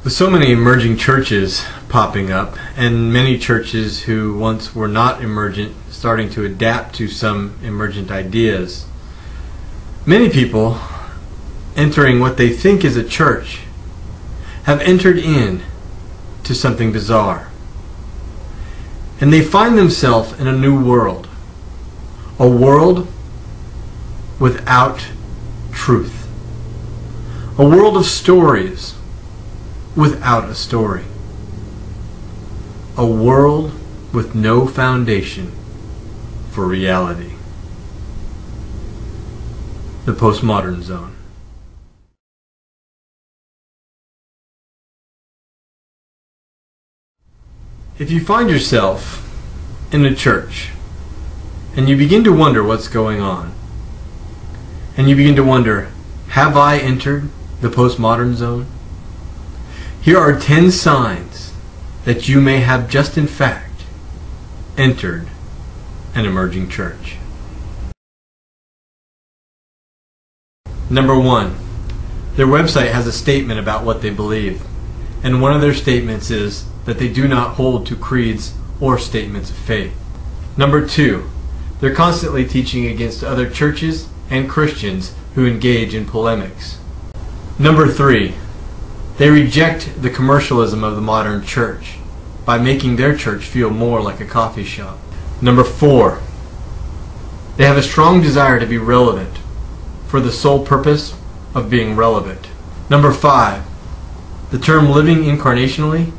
With so many emerging churches popping up, and many churches who once were not emergent starting to adapt to some emergent ideas, many people entering what they think is a church have entered in to something bizarre. And they find themselves in a new world. A world without truth. A world of stories without a story. A world with no foundation for reality. The postmodern zone. If you find yourself in a church and you begin to wonder what's going on, and you begin to wonder, have I entered the postmodern zone? Here are 10 signs that you may have just in fact entered an emerging church. Number 1, their website has a statement about what they believe, and one of their statements is that they do not hold to creeds or statements of faith. Number 2, they're constantly teaching against other churches and Christians who engage in polemics. Number 3, they reject the commercialism of the modern church by making their church feel more like a coffee shop. Number 4, they have a strong desire to be relevant for the sole purpose of being relevant. Number 5, the term living incarnationally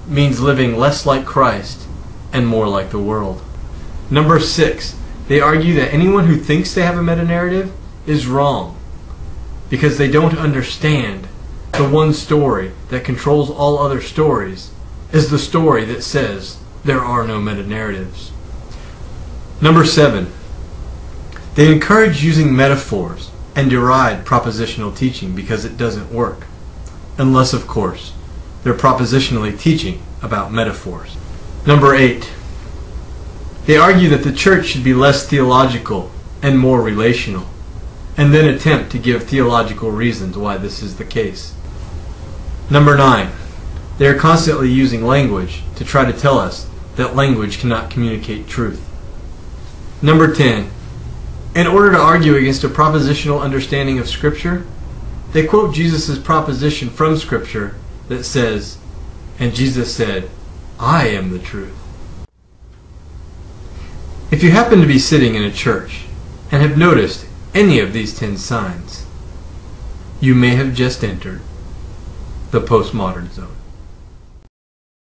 means living less like Christ and more like the world. Number 6, they argue that anyone who thinks they have a meta-narrative is wrong because they don't understand the one story that controls all other stories is the story that says there are no meta-narratives. Number 7, they encourage using metaphors and deride propositional teaching because it doesn't work. Unless, of course, they're propositionally teaching about metaphors. Number 8, they argue that the church should be less theological and more relational, and then attempt to give theological reasons why this is the case. Number 9, they are constantly using language to try to tell us that language cannot communicate truth. Number 10, in order to argue against a propositional understanding of Scripture, they quote Jesus' proposition from Scripture that says, "And Jesus said, I am the truth." If you happen to be sitting in a church and have noticed any of these 10 signs, you may have just entered the postmodern zone.